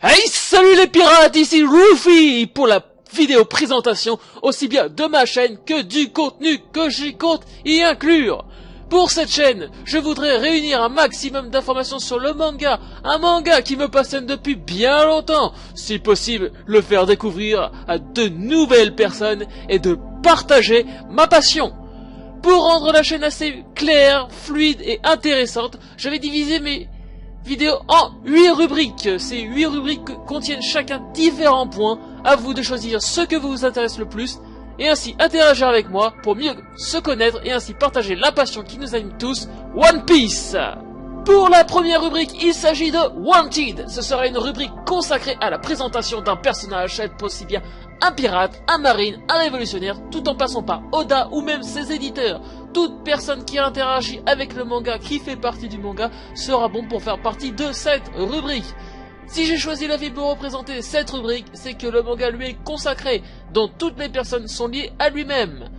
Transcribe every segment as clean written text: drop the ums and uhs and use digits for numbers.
Hey, salut les pirates, ici Rufy pour la vidéo présentation aussi bien de ma chaîne que du contenu que j'y compte y inclure. Pour cette chaîne, je voudrais réunir un maximum d'informations sur le manga, un manga qui me passionne depuis bien longtemps, si possible le faire découvrir à de nouvelles personnes et de partager ma passion. Pour rendre la chaîne assez claire, fluide et intéressante, je vais diviser mes vidéos en 8 rubriques. Ces 8 rubriques contiennent chacun différents points. À vous de choisir ce que vous intéresse le plus et ainsi interagir avec moi pour mieux se connaître et ainsi partager la passion qui nous anime tous, One Piece. Pour la première rubrique, il s'agit de Wanted. Ce sera une rubrique consacrée à la présentation d'un personnage, être aussi bien un pirate, un marine, un révolutionnaire, tout en passant par Oda ou même ses éditeurs. Toute personne qui interagit avec le manga, qui fait partie du manga, sera bon pour faire partie de cette rubrique. Si j'ai choisi la ville pour représenter cette rubrique, c'est que le manga lui est consacré, dont toutes les personnes sont liées à lui-même.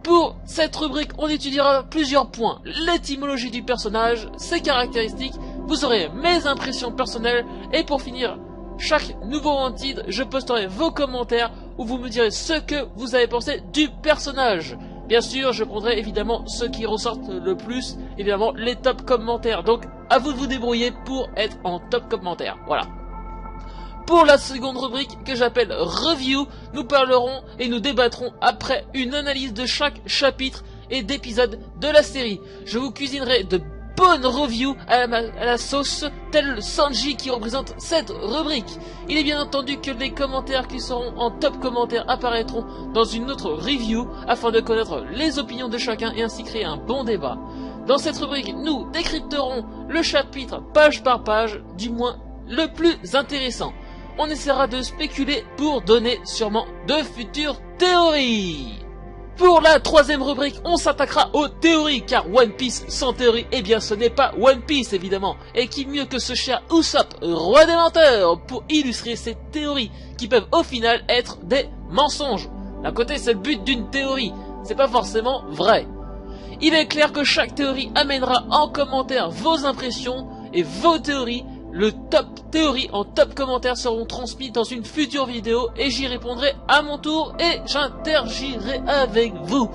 Pour cette rubrique, on étudiera plusieurs points. L'étymologie du personnage, ses caractéristiques, vous aurez mes impressions personnelles, et pour finir, chaque nouveau Wanted, je posterai vos commentaires où vous me direz ce que vous avez pensé du personnage. Bien sûr, je prendrai évidemment ceux qui ressortent le plus, évidemment les top commentaires. Donc, à vous de vous débrouiller pour être en top commentaire. Voilà. Pour la seconde rubrique que j'appelle Review, nous parlerons et nous débattrons après une analyse de chaque chapitre et d'épisode de la série. Je vous cuisinerai de bonnes reviews à la sauce, tel Sanji qui représente cette rubrique. Il est bien entendu que les commentaires qui seront en top commentaires apparaîtront dans une autre review afin de connaître les opinions de chacun et ainsi créer un bon débat. Dans cette rubrique, nous décrypterons le chapitre page par page, du moins le plus intéressant. On essaiera de spéculer pour donner sûrement de futures théories. Pour la troisième rubrique, on s'attaquera aux théories, car One Piece sans théorie, eh bien ce n'est pas One Piece évidemment. Et qui mieux que ce cher Usopp, roi des menteurs, pour illustrer ces théories, qui peuvent au final être des mensonges. D'un côté c'est le but d'une théorie, c'est pas forcément vrai. Il est clair que chaque théorie amènera en commentaire vos impressions et vos théories. Le top théorie en top commentaires seront transmis dans une future vidéo et j'y répondrai à mon tour et j'interagirai avec vous.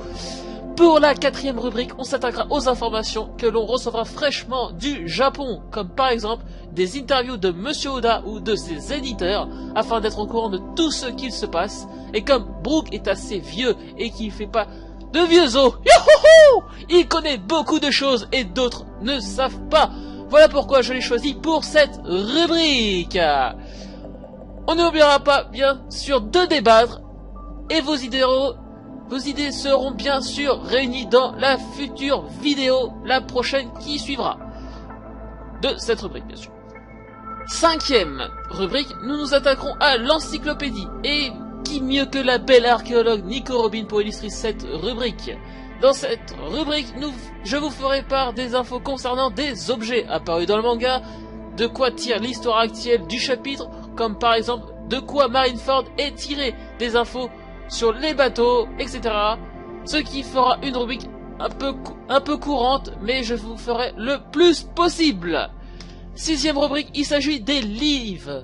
Pour la quatrième rubrique, on s'attaquera aux informations que l'on recevra fraîchement du Japon, comme par exemple des interviews de Monsieur Oda ou de ses éditeurs, afin d'être au courant de tout ce qu'il se passe. Et comme Brook est assez vieux et qu'il fait pas de vieux os, il connaît beaucoup de choses et d'autres ne savent pas. Voilà pourquoi je l'ai choisi pour cette rubrique. On n'oubliera pas bien sûr de débattre et vos idées seront bien sûr réunies dans la future vidéo, la prochaine qui suivra de cette rubrique bien sûr. Cinquième rubrique, nous nous attaquerons à l'encyclopédie et qui mieux que la belle archéologue Nico Robin pour illustrer cette rubrique. Dans cette rubrique, je vous ferai part des infos concernant des objets apparus dans le manga, de quoi tire l'histoire actuelle du chapitre, comme par exemple de quoi Marineford est tiré, des infos sur les bateaux, etc. Ce qui fera une rubrique un peu courante, mais je vous ferai le plus possible. Sixième rubrique, il s'agit des livres.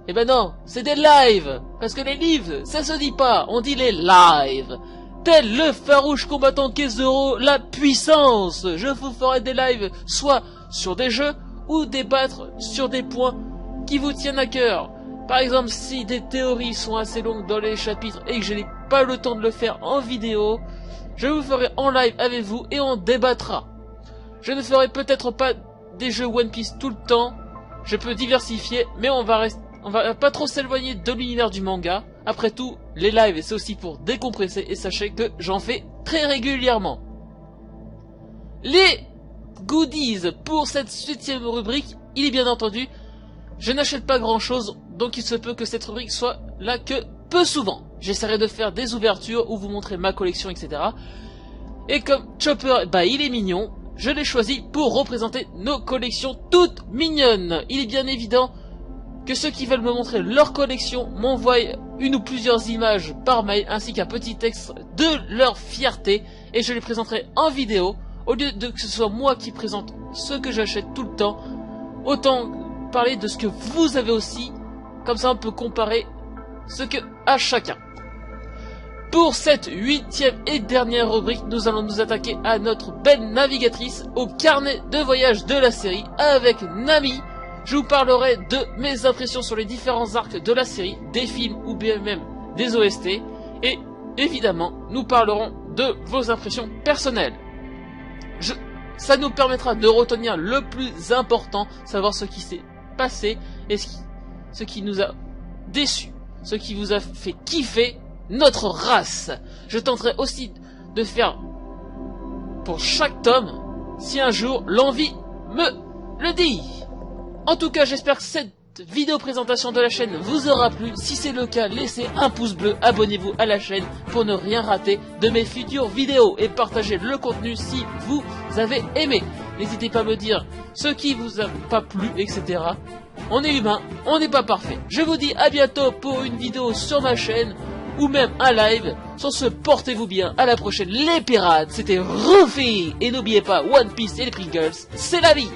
Eh ben non, c'est des lives, parce que les livres, ça se dit pas, on dit les lives. Tel le farouche combattant qu'est Zoro, la puissance. Je vous ferai des lives soit sur des jeux ou débattre sur des points qui vous tiennent à cœur. Par exemple, si des théories sont assez longues dans les chapitres et que je n'ai pas le temps de le faire en vidéo, je vous ferai en live avec vous et on débattra. Je ne ferai peut-être pas des jeux One Piece tout le temps. Je peux diversifier, mais on va pas trop s'éloigner de l'univers du manga. Après tout, les lives, c'est aussi pour décompresser et sachez que j'en fais très régulièrement. Les goodies pour cette 7e rubrique, il est bien entendu, je n'achète pas grand chose, donc il se peut que cette rubrique soit là que peu souvent. J'essaierai de faire des ouvertures où vous montrer ma collection, etc. Et comme Chopper, bah il est mignon, je l'ai choisi pour représenter nos collections toutes mignonnes. Il est bien évident que ceux qui veulent me montrer leur collection m'envoient une ou plusieurs images par mail ainsi qu'un petit texte de leur fierté et je les présenterai en vidéo au lieu de que ce soit moi qui présente ce que j'achète tout le temps. Autant parler de ce que vous avez aussi comme ça on peut comparer ce que a chacun. Pour cette 8e et dernière rubrique, nous allons nous attaquer à notre belle navigatrice, au carnet de voyage de la série avec Nami. Je vous parlerai de mes impressions sur les différents arcs de la série, des films ou bien même des OST, et évidemment, nous parlerons de vos impressions personnelles. Ça nous permettra de retenir le plus important, savoir ce qui s'est passé et ce qui nous a déçus, ce qui vous a fait kiffer notre race. Je tenterai aussi de faire pour chaque tome, si un jour l'envie me le dit. En tout cas, j'espère que cette vidéo présentation de la chaîne vous aura plu. Si c'est le cas, laissez un pouce bleu, abonnez-vous à la chaîne pour ne rien rater de mes futures vidéos et partagez le contenu si vous avez aimé. N'hésitez pas à me dire ce qui vous a pas plu, etc. On est humain, on n'est pas parfait. Je vous dis à bientôt pour une vidéo sur ma chaîne ou même un live. Sur ce, portez-vous bien, à la prochaine les pirates, c'était Ruffy. Et n'oubliez pas, One Piece et les Pringles, c'est la vie.